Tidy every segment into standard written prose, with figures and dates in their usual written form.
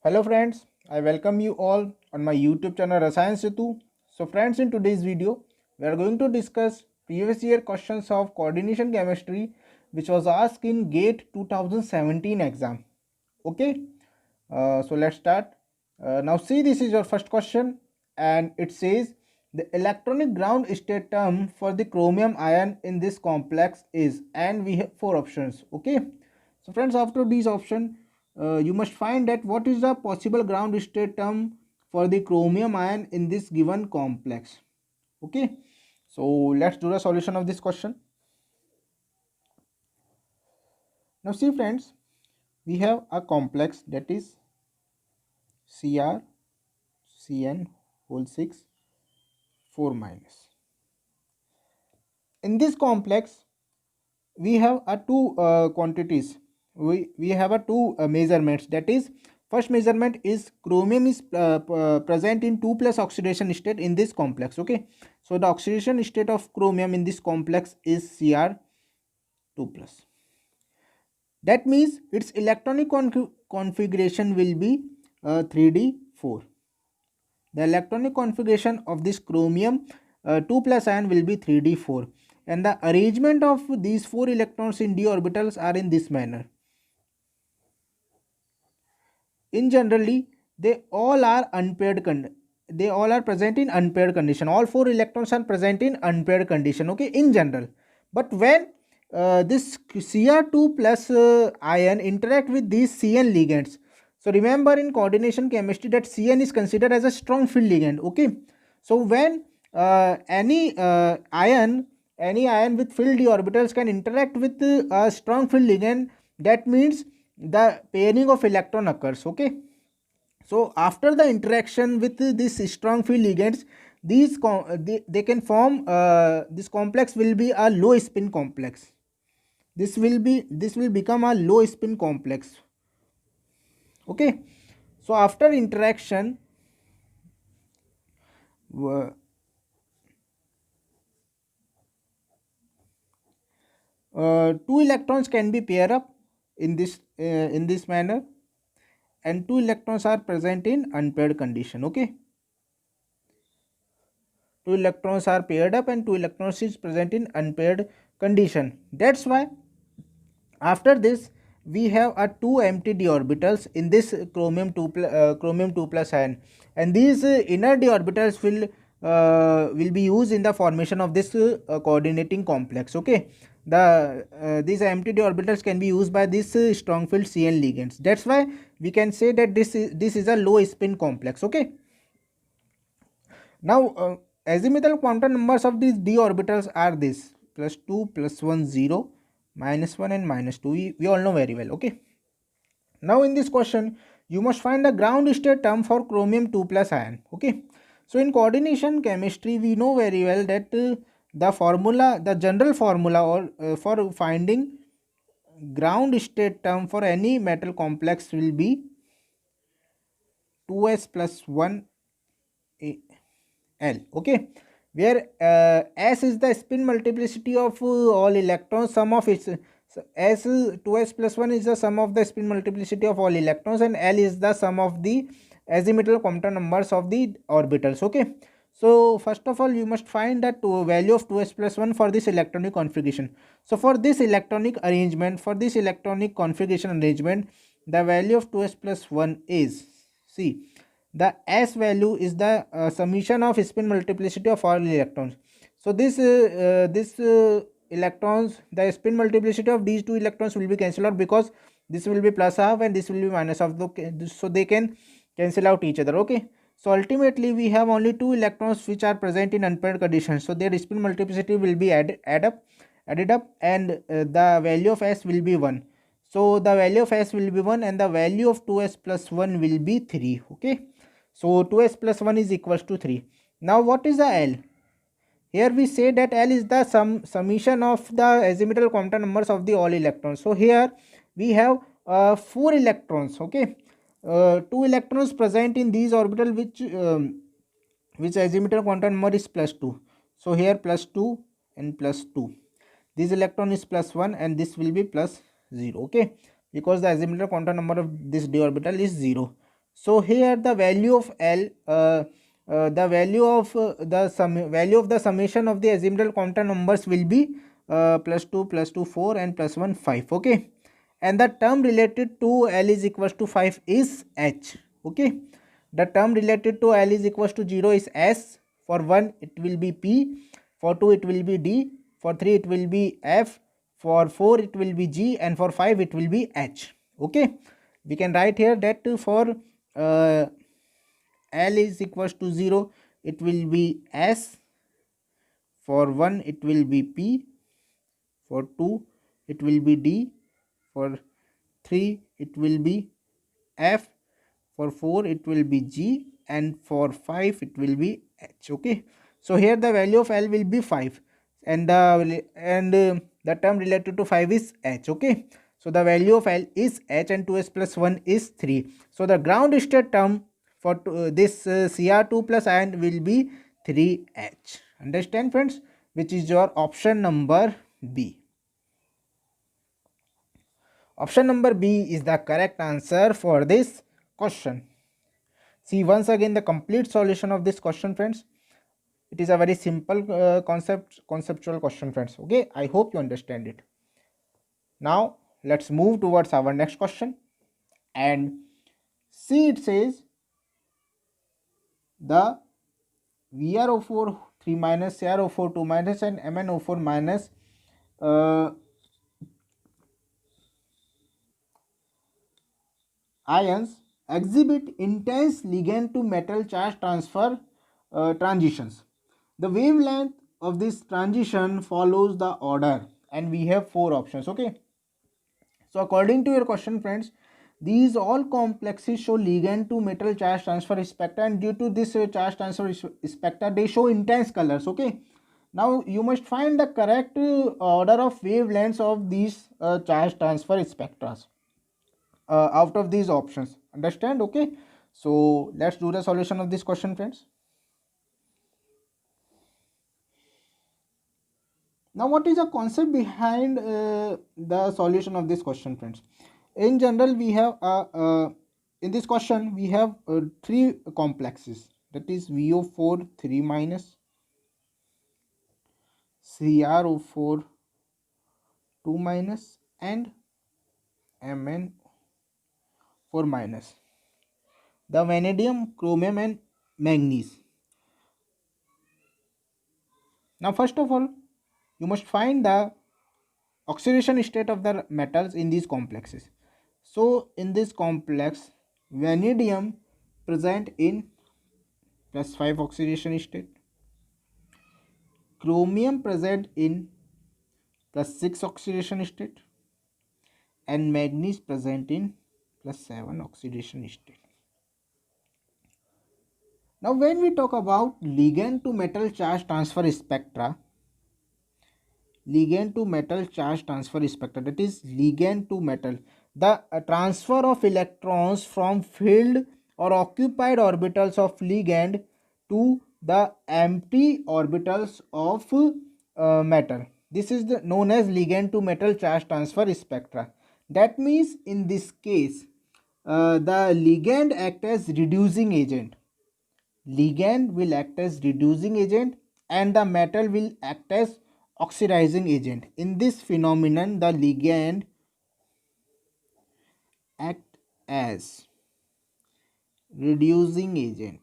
Hello friends, I welcome you all on my YouTube channel Rasayan Setu. So friends, in today's video, we are going to discuss previous year questions of coordination chemistry which was asked in GATE 2017 exam. Okay, so let's start. Now see, this is your first question and it says the electronic ground state term for the chromium ion in this complex is, and we have four options. Okay, so friends, after these options you must find that what is the possible ground state term for the chromium ion in this given complex. Okay, so let's do the solution of this question. Now see friends, we have a complex that is CrCN whole 6 4 minus. In this complex we have a two quantities. We have a two measurements, that is first measurement is chromium is present in 2 plus oxidation state in this complex. Okay, so the oxidation state of chromium in this complex is Cr2 plus. That means its electronic configuration will be 3d4. The electronic configuration of this chromium 2 plus ion will be 3d4, and the arrangement of these 4 electrons in d orbitals are in this manner. In generally, they all are unpaired they all are present in unpaired condition. All 4 electrons are present in unpaired condition. Okay, in general. But when this Cr2 plus ion interact with these Cn ligands, so remember in coordination chemistry that Cn is considered as a strong field ligand. Okay, so when any ion with filled d orbitals can interact with a strong field ligand, that means the pairing of electron occurs. Okay, so after the interaction with this strong field ligands, they can form this complex will be a low spin complex. This will become a low spin complex. Okay, so after interaction two electrons can be pair up in this manner, and two electrons are present in unpaired condition. Okay, two electrons are paired up and two electrons is present in unpaired condition. That's why after this we have a two empty d orbitals in this chromium 2 plus ion, and these inner d orbitals will be used in the formation of this coordinating complex. Okay, these empty d orbitals can be used by this strong field Cn ligands. That's why we can say that this is a low spin complex. Okay, now azimuthal quantum numbers of these d orbitals are this +2 +1 0 -1 and -2. We all know very well. Okay, now in this question you must find the ground state term for chromium 2 plus ion. Okay, so in coordination chemistry we know very well that the general formula or for finding ground state term for any metal complex will be 2s plus 1 L. Okay, where S is the spin multiplicity of all electrons, sum of its S 2s plus 1 is the sum of the spin multiplicity of all electrons, and L is the sum of the azimuthal quantum numbers of the orbitals. Okay, so first of all you must find that value of 2s plus 1 for this electronic configuration. So for this electronic arrangement, for this electronic configuration arrangement, the value of 2s plus 1 is, see, the S value is the summation of spin multiplicity of all electrons. So this electrons, the spin multiplicity of these two electrons will be cancelled out, because this will be plus half and this will be minus half, so they can cancel out each other. Okay, so ultimately we have only two electrons which are present in unpaired conditions, so their spin multiplicity will be added up, and the value of S will be 1. So the value of S will be 1 and the value of 2s plus 1 will be 3. Okay, so 2s plus 1 is equals to 3. Now what is the L? Here we say that L is the summation of the azimuthal quantum numbers of the all electrons. So here we have 4 electrons. Okay, 2 electrons present in these orbital which azimuthal quantum number is +2. So here +2 and +2. This electron is +1 and this will be +0. Okay, because the azimuthal quantum number of this d orbital is 0. So here the value of L, the value of value of the summation of the azimuthal quantum numbers will be +2 +2 4 and +1 5. Okay, and the term related to L is equals to 5 is H. Okay, the term related to L is equals to 0 is S. For 1 it will be P, for 2 it will be D, for 3 it will be F, for 4 it will be G, and for 5 it will be H. Okay, we can write here that for uh, L is equals to 0, it will be S. For 1 it will be P, for 2 it will be D, for 3 it will be F, for 4 it will be G, and for 5 it will be H. Okay, so here the value of L will be 5, and the term related to 5 is H. Okay, so the value of L is H, and 2s plus 1 is 3. So the ground state term for this Cr2 plus ion will be 3H. Understand, friends, which is your option number B. Option number B is the correct answer for this question. See once again the complete solution of this question, friends. It is a very simple conceptual question, friends. Okay, I hope you understand it. Now let's move towards our next question, and see, it says the VrO4 3 minus, CrO4 2 minus, and MnO4 minus ions exhibit intense ligand to metal charge transfer transitions. The wavelength of this transition follows the order, and we have 4 options. Okay, so according to your question, friends, these all complexes show ligand to metal charge transfer spectra, and due to this charge transfer spectra, they show intense colors. Okay, now you must find the correct order of wavelengths of these charge transfer spectra out of these options. Understand? Okay, so let's do the solution of this question, friends. Now what is the concept behind the solution of this question, friends? In general, we have in this question we have 3 complexes, that is VO4 3 minus, CrO4 2 minus, and Mn4 minus, the vanadium, chromium, and manganese. Now first of all, you must find the oxidation state of the metals in these complexes. So in this complex, vanadium present in +5 oxidation state, chromium present in +6 oxidation state, and manganese present in +7 oxidation state. Now when we talk about ligand to metal charge transfer spectra, ligand to metal charge transfer spectra, that is ligand to metal, the transfer of electrons from filled or occupied orbitals of ligand to the empty orbitals of metal, this is known as ligand to metal charge transfer spectra. That means in this case the ligand act as reducing agent, ligand will act as reducing agent, and the metal will act as oxidizing agent. In this phenomenon, the ligand act as reducing agent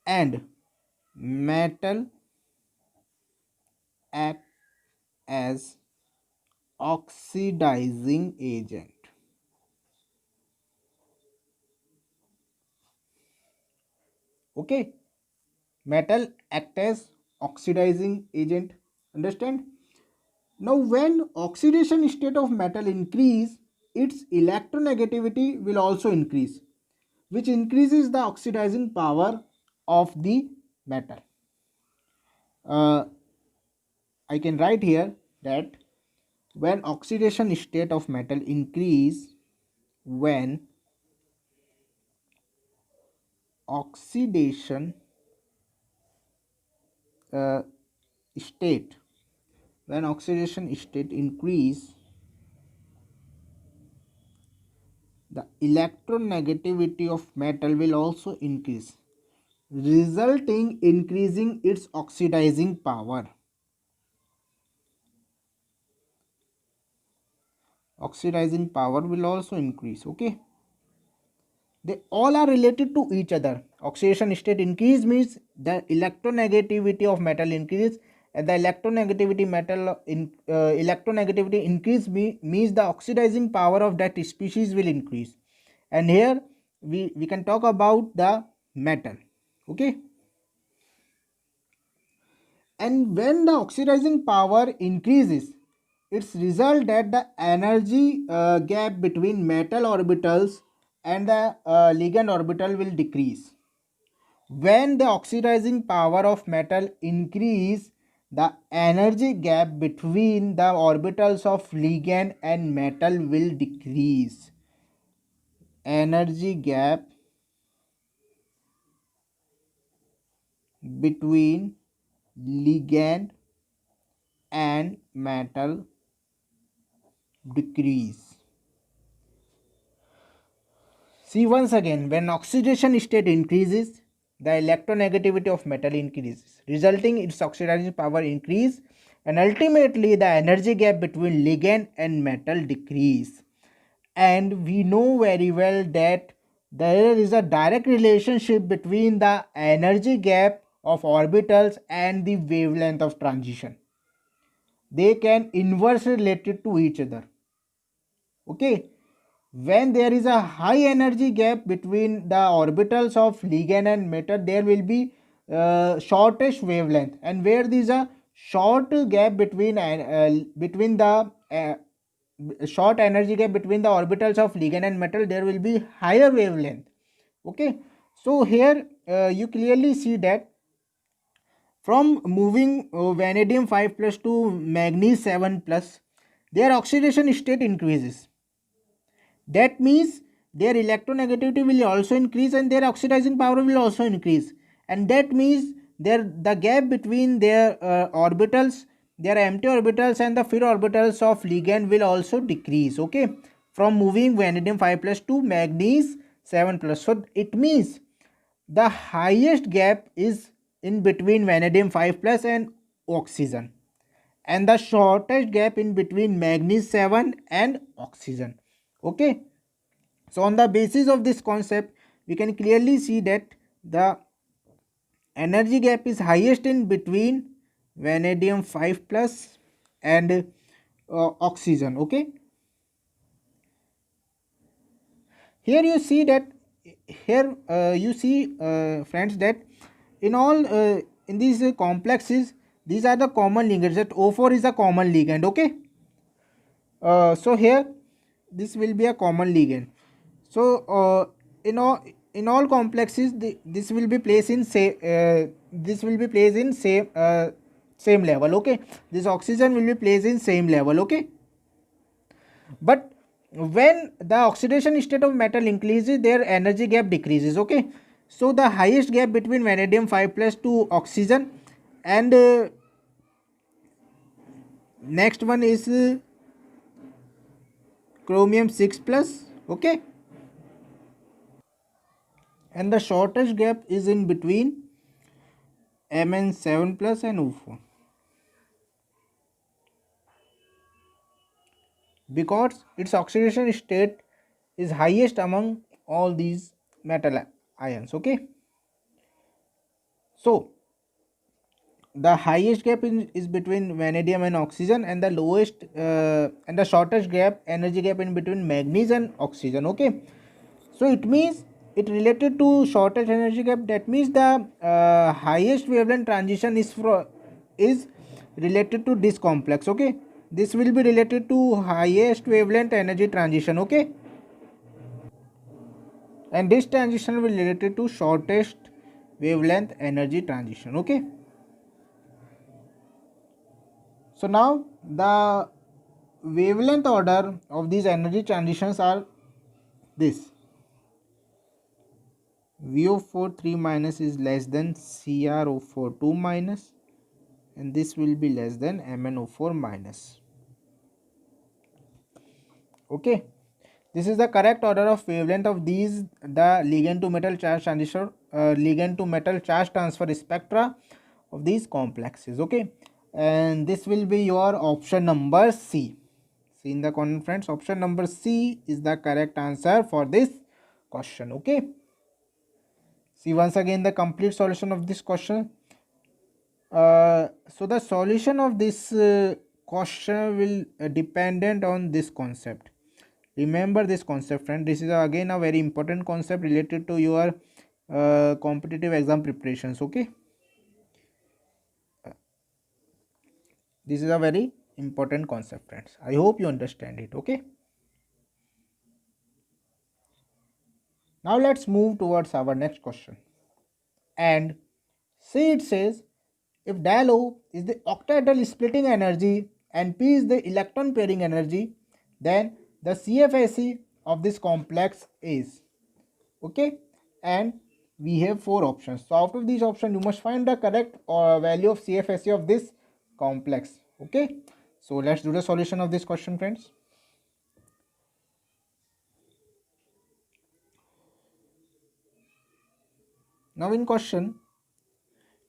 and metal act as oxidizing agent. Okay, metal act as oxidizing agent. Understand? Now when oxidation state of metal increase, its electronegativity will also increase, which increases the oxidizing power of the metal. I can write here that when oxidation state of metal increase, when oxidation uh, state, when oxidation state increase, the electronegativity of metal will also increase, resulting increasing its oxidizing power. Oxidizing power will also increase. Okay, they all are related to each other. Oxidation state increase means the electronegativity of metal increase, and the electronegativity increase means the oxidizing power of that species will increase. And here we can talk about the metal. Okay, and when the oxidizing power increases, it's result that the energy gap between metal orbitals and the ligand orbital will decrease. When the oxidizing power of metal increase, the energy gap between the orbitals of ligand and metal will decrease. Energy gap between ligand and metal decrease. See once again, when oxidation state increases, the electronegativity of metal increases, resulting its oxidizing power increase, and ultimately the energy gap between ligand and metal decrease. And we know very well that there is a direct relationship between the energy gap of orbitals and the wavelength of transition. They can inversely related to each other. Okay, when there is a high energy gap between the orbitals of ligand and metal, there will be shortest wavelength, and where there is a short gap between the short energy gap between the orbitals of ligand and metal, there will be higher wavelength. Okay, so here you clearly see that from moving vanadium 5 plus to manganese 7 plus, their oxidation state increases. That means their electronegativity will also increase and their oxidizing power will also increase. And that means the gap between their orbitals, their empty orbitals and the free orbitals of ligand will also decrease. Okay, from moving vanadium 5 plus to manganese 7 plus. So it means the highest gap is in between vanadium 5 plus and oxygen, and the shortest gap in between manganese 7 and oxygen. Okay, so on the basis of this concept, we can clearly see that the energy gap is highest in between vanadium 5 plus and oxygen. Okay, here you see that friends, that in all in these complexes, these are the common ligands, that O4 is a common ligand. Okay, so here this will be a common ligand. So in all complexes, this will be placed in same level. Okay, this oxygen will be placed in same level. Okay, but when the oxidation state of metal increases, their energy gap decreases. Okay, so the highest gap between vanadium 5 plus to oxygen, and next one is chromium 6 plus. Okay, and the shortest gap is in between Mn 7 plus and O4, because its oxidation state is highest among all these metal ions. Okay, so the highest gap is between vanadium and oxygen, and the lowest and the shortest gap, energy gap, in between manganese and oxygen. Okay, so it means it related to shortest energy gap. That means the highest wavelength transition is related to this complex. Okay, this will be related to highest wavelength energy transition. Okay, and this transition will be related to shortest wavelength energy transition. Okay, so now the wavelength order of these energy transitions are this: VO4 3 minus is less than CrO4 2 minus, and this will be less than MnO4 minus. Okay, This is the correct order of wavelength of these the ligand to metal charge transistor ligand to metal charge transfer spectra of these complexes. Okay, and this will be your option number C. See in the corner friends, option number C is the correct answer for this question. Okay, see once again the complete solution of this question. So the solution of this question will dependent on this concept. Remember this concept friend, this is again a very important concept related to your competitive exam preparations. Okay, this is a very important concept friends, I hope you understand it. Okay, now let's move towards our next question. And see, it says if del O is the octahedral splitting energy and P is the electron pairing energy, then the CFSE of this complex is. Okay, and we have four options. So out of these options you must find the correct value of CFSE of this complex. Okay, so let's do the solution of this question friends. Now in question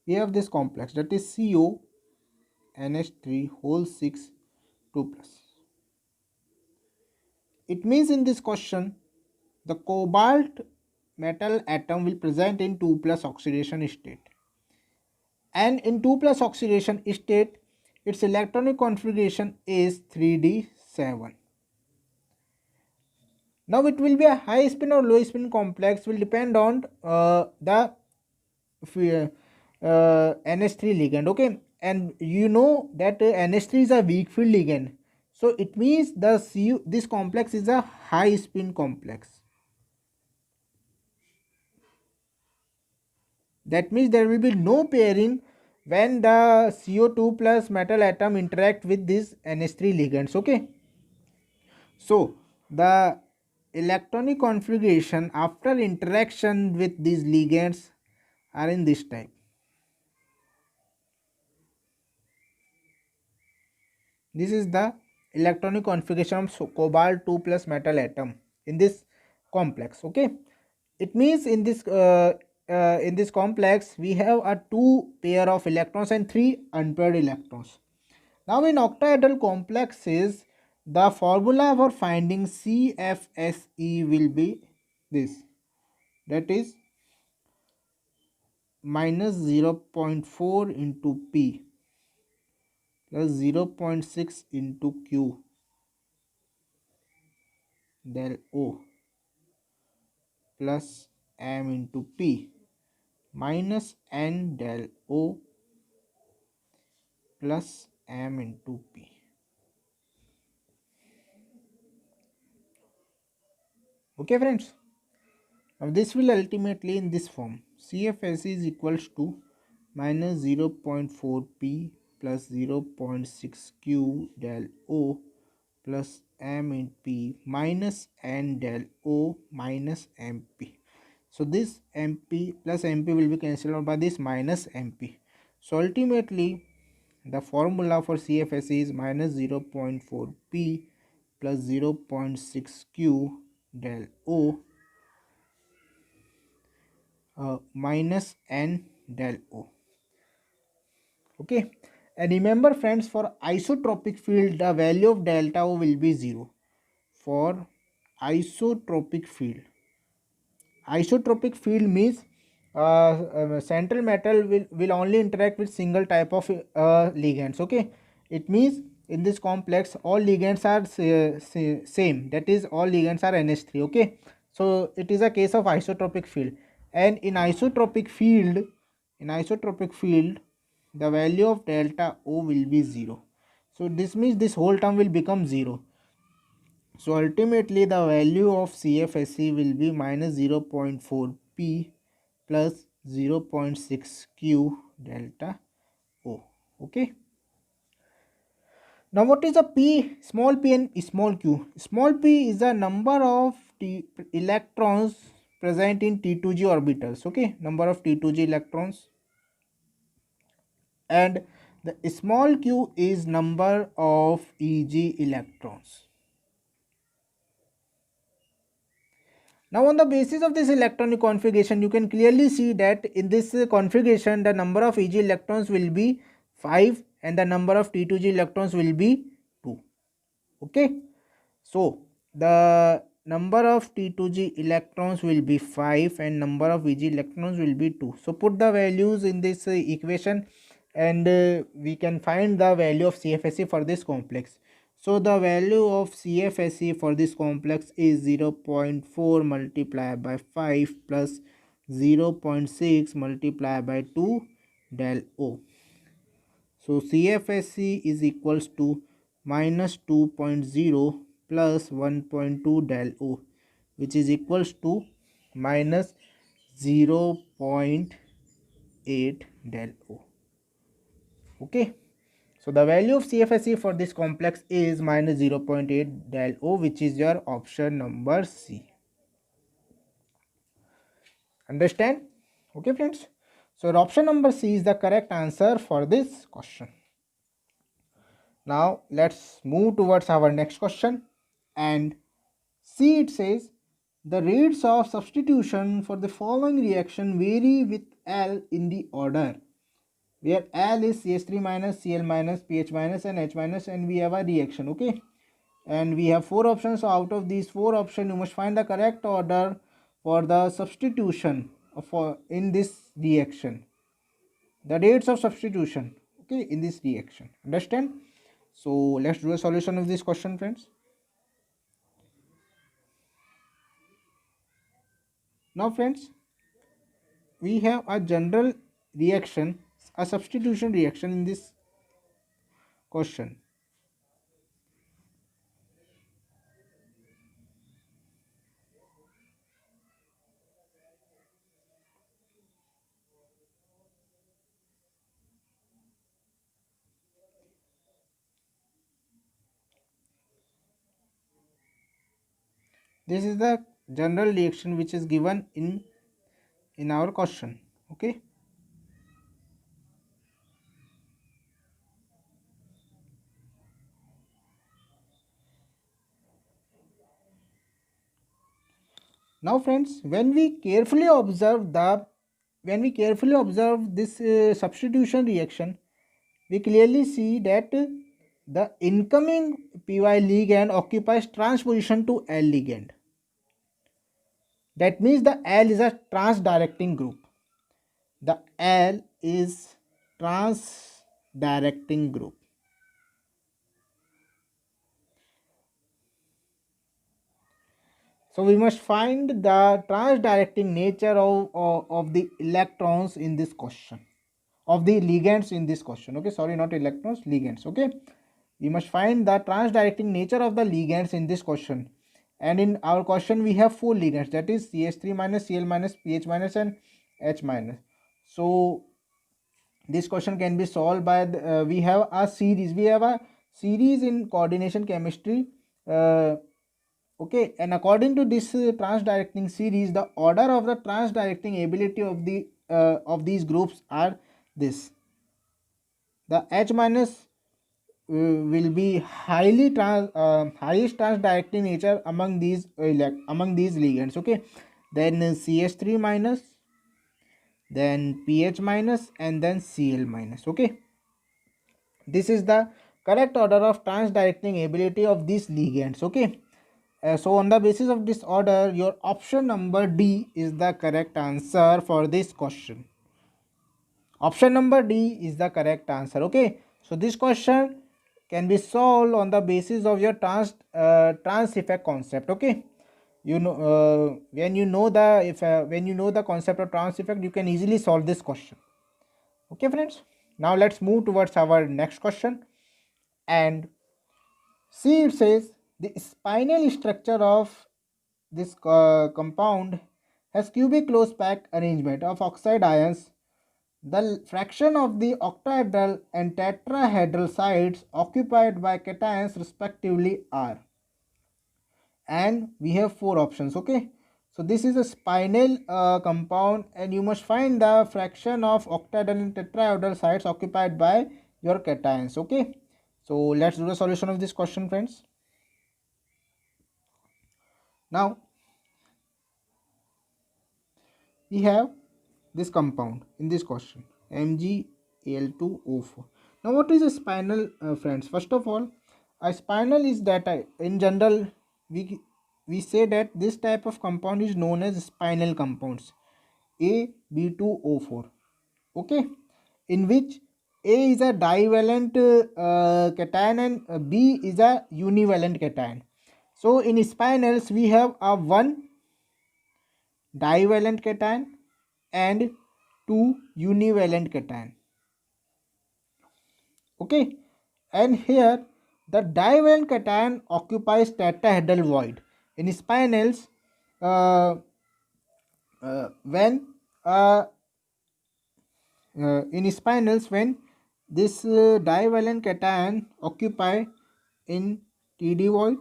we have this complex, that is CO NH3 whole 6 2 plus. It means in this question the cobalt metal atom will present in 2 plus oxidation state, and in 2 plus oxidation state its electronic configuration is 3d7. Now it will be a high spin or low spin complex will depend on the NH3 ligand. Okay, and you know that NH3 is a weak field ligand, so it means this complex is a high spin complex. That means there will be no pairing when the CO2 plus metal atom interact with these NH3 ligands. Okay, so the electronic configuration after interaction with these ligands are in this type. This is the electronic configuration of cobalt 2 plus metal atom in this complex. Okay, it means in this complex we have a 2 pair of electrons and 3 unpaired electrons. Now in octahedral complexes the formula for finding CFSE will be this, that is minus 0.4 into P plus 0.6 into Q del O plus M into P minus N del O plus M into P. Okay friends, now this will ultimately in this form, CFSE is equals to minus 0.4 P plus 0.6 Q del O plus M in P minus N del O minus MP. So this MP plus MP will be cancelled out by this minus MP. So ultimately the formula for CFSE is minus 0.4 P plus 0.6 Q del O minus N del O. Okay, and remember friends, for isotropic field the value of delta O will be 0. For isotropic field means central metal will only interact with single type of ligands. Okay, it means in this complex all ligands are same, that is all ligands are NH3. Okay, so it is a case of isotropic field, and in isotropic field the value of delta O will be 0. So this means this whole term will become 0. So ultimately the value of CFSE will be minus 0.4 P plus 0.6 Q delta O. Okay. Now what is a P, small p and small q? Small p is the number of electrons present in T2G orbitals. Okay, number of T2G electrons. And the small q is number of EG electrons. Now on the basis of this electronic configuration, you can clearly see that in this configuration the number of Eg electrons will be 5 and the number of T2g electrons will be 2. Okay, so the number of T2g electrons will be 5 and number of Eg electrons will be 2. So put the values in this equation and we can find the value of CFSE for this complex. So the value of CFSE for this complex is 0.4 multiplied by 5 plus 0.6 multiplied by 2 del O. So CFSE is equals to minus 2.0 plus 1.2 del O, which is equals to minus 0.8 del O. Okay. So the value of CFSE for this complex is minus 0.8 del O, which is your option number C. Understand? Okay friends. So option number C is the correct answer for this question. Now let's move towards our next question, and see, it says the rates of substitution for the following reaction vary with L in the order, where L is CH3 minus, Cl minus, pH minus and H minus, and we have a reaction. Okay, and we have 4 options. So out of these 4 options you must find the correct order for the substitution for in this reaction, the rates of substitution, okay, in this reaction. Understand? So let's do a solution of this question, friends. Now friends, we have a general reaction, a substitution reaction in this question. This is the general reaction which is given in our question. Okay, now friends, when we carefully observe this substitution reaction, we clearly see that the incoming py ligand occupies trans position to L ligand. That means the L is a trans directing group. The L is trans directing group. So we must find the trans directing nature of the electrons in this question, of the ligands in this question. Okay, sorry, not electrons, ligands. Okay, we must find the trans directing nature of the ligands in this question. And in our question we have 4 ligands, that is CH3 minus, Cl minus, pH minus and H minus. So this question can be solved by we have a series in coordination chemistry. Okay, and according to this trans directing series, the order of the trans directing ability of these groups are this: the H minus will be highest trans directing nature among these ligands. Okay, then CH3 minus, then pH minus and then Cl minus. Okay, this is the correct order of trans directing ability of these ligands. Okay, so on the basis of this order, your option number D is the correct answer for this question. Option number D is the correct answer. Okay, so this question can be solved on the basis of your trans effect concept. Okay, you know, when you know the concept of trans effect, you can easily solve this question. Okay friends, now let's move towards our next question, and see, it says the spinal structure of this compound has cubic close packed arrangement of oxide ions. The fraction of the octahedral and tetrahedral sites occupied by cations respectively are, and we have 4 options. Okay, so this is a spinel compound, and you must find the fraction of octahedral and tetrahedral sites occupied by your cations. Okay, so let's do the solution of this question, friends. Now we have this compound in this question, MgAl2O4. Now what is a spinel, friends? First of all, a spinel is that in general we say that this type of compound is known as spinel compounds, AB2O4. Okay, in which A is a divalent cation and B is a univalent cation. So in spinels we have a one divalent cation and two univalent cation. Okay, and here the divalent cation occupies tetrahedral void. In spinels, when in spinels when this divalent cation occupy in TD void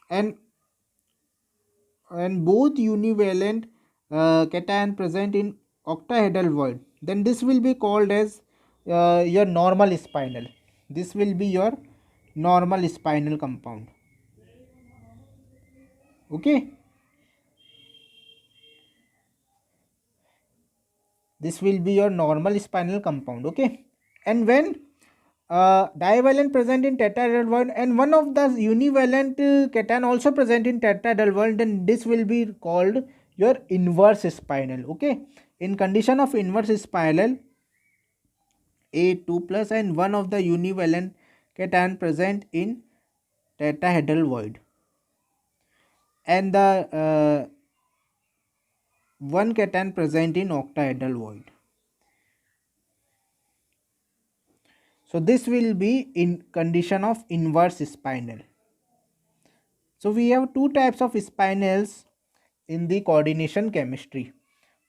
and both univalent cation present in octahedral void, then this will be called as your normal spinel. This will be your normal spinel compound. Okay, this will be your normal spinal compound. Okay, and when divalent present in tetrahedral void and one of the univalent cation also present in tetrahedral void, then this will be called your inverse spinel. Okay, in condition of inverse spinel, A2 plus and one of the univalent cation present in tetrahedral void and the one cation present in octahedral void. So this will be in condition of inverse spinel. So we have two types of spinels in the coordination chemistry.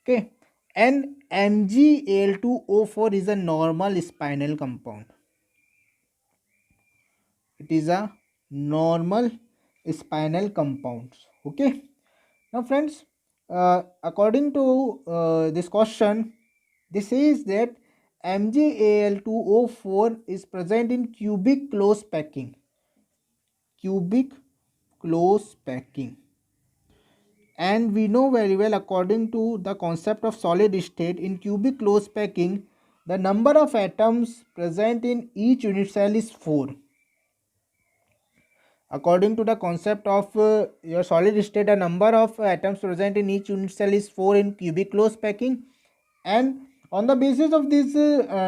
Okay, and MgAl2O4 is a normal spinel compound. It is a normal spinal compounds. Okay, now friends, according to this question, this says that MgAl2O4 is present in cubic close packing. Cubic close packing. And we know very well, according to the concept of solid state, in cubic close packing, the number of atoms present in each unit cell is 4. According to the concept of your solid state, the number of atoms present in each unit cell is 4 in cubic close packing, and on the basis of this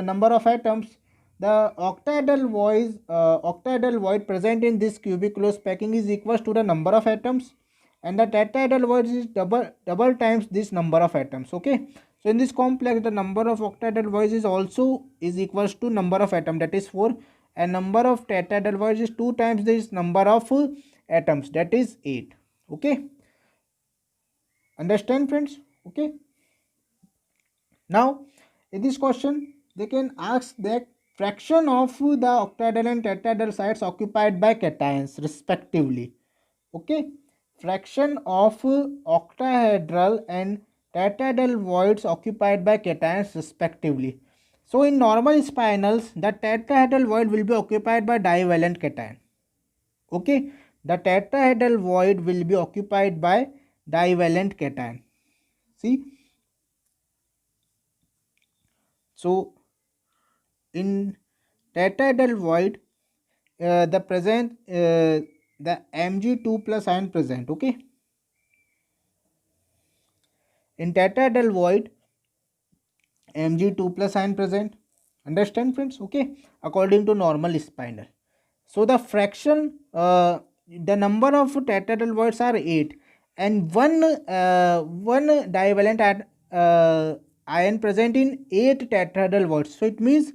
number of atoms, the octahedral void present in this cubic close packing is equal to the number of atoms, and the tetrahedral void is double times this number of atoms. Okay, so in this complex, the number of octahedral voids is also is equals to number of atom, that is 4, and number of tetrahedral voids is 2 times this number of atoms, that is 8. Okay, understand friends? Okay, now in this question they can ask that fraction of the octahedral and tetrahedral sites occupied by cations respectively. Okay, fraction of octahedral and tetrahedral voids occupied by cations respectively. So in normal spinels, the tetrahedral void will be occupied by divalent cation. Okay, the tetrahedral void will be occupied by divalent cation. See, so in tetrahedral void, the present the Mg2 plus ion present. Okay, in tetrahedral void, Mg2 plus ion present. Understand friends? Okay, according to normal spinel. So the fraction, the number of tetrahedral voids are 8, and one divalent ion present in 8 tetrahedral voids. So it means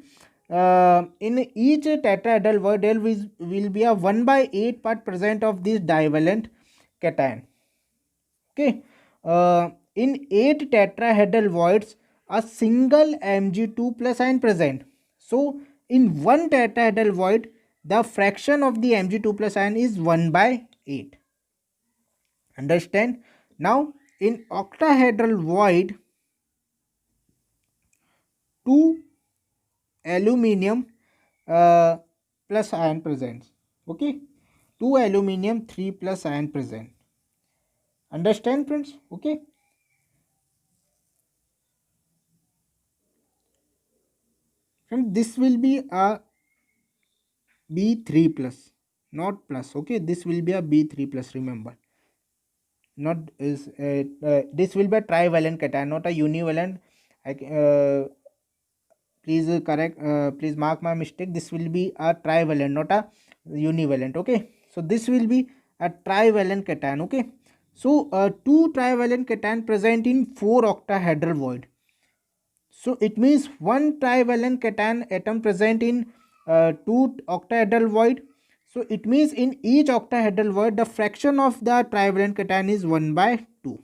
in each tetrahedral void there will be a 1/8 part present of this divalent cation. Okay, in 8 tetrahedral voids, a single Mg2 plus ion present. So in one tetrahedral void, the fraction of the Mg2 plus ion is 1/8. Understand? Now in octahedral void, 2 aluminium plus ion present. Okay, 2 aluminium 3 plus ion present. Understand friends? Okay. Friends, this will be a B3 plus, not plus. Okay, this will be a B3 plus, remember. Not is this will be a trivalent cation, not a univalent. Please correct, please mark my mistake. This will be a trivalent, not a univalent. Okay, so this will be a trivalent cation. Okay, so two trivalent cation present in 4 octahedral void. So it means one trivalent cation atom present in 2 octahedral void. So it means in each octahedral void the fraction of the trivalent cation is 1 by 2.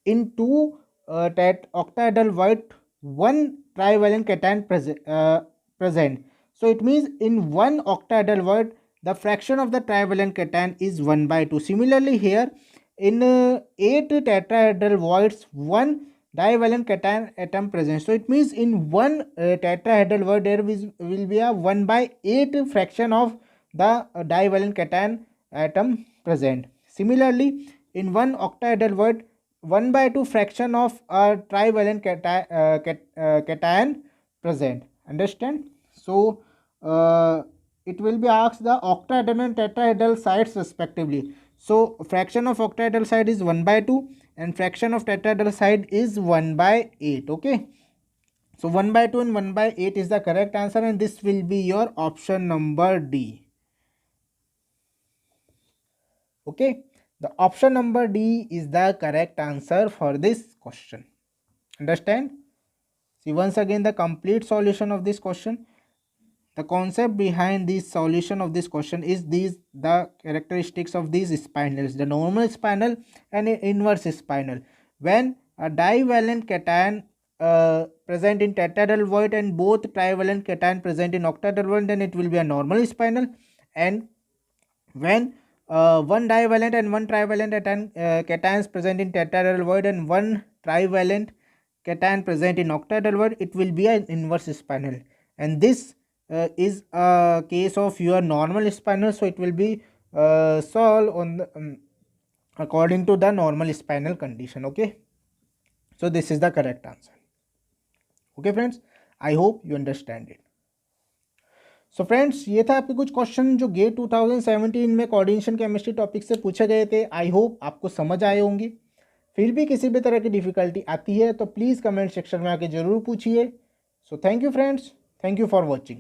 In 2 octahedral void, one trivalent cation present. So it means in one octahedral void the fraction of the trivalent cation is 1 by 2. Similarly here in 8 tetrahedral voids, one divalent cation atom present. So it means in one tetrahedral void there will be a 1 by 8 fraction of the divalent cation atom present. Similarly in one octahedral void 1 by 2 fraction of a trivalent cation present. Understand? So it will be asked the octahedral and tetrahedral sides respectively. So fraction of octahedral side is 1 by 2 and fraction of tetrahedral side is 1 by 8. Okay, so 1 by 2 and 1 by 8 is the correct answer, and this will be your option number D. Okay, the option number D is the correct answer for this question. Understand? See once again the complete solution of this question. The concept behind this solution of this question is the characteristics of these spinels, the normal spinel and inverse spinel. When a divalent cation present in tetrahedral void and both trivalent cation present in octahedral void, then it will be a normal spinel. And when one divalent and one trivalent cations present in tetrahedral void and one trivalent cation present in octahedral void, it will be an inverse spinel. And this is a case of your normal spinel, so it will be solved on the, according to the normal spinal condition. Okay, so this is the correct answer. Okay friends, I hope you understand it. So friends ये था आपके कुछ question जो gate 2017 में coordination chemistry topic से पूछे गए थे. आई होप आपको समझ आए होंगे. फिर भी किसी भी तरह की डिफिकल्टी आती है तो प्लीज़ कमेंट सेक्शन में आके ज़रूर पूछिए. So thank you friends, thank you for watching.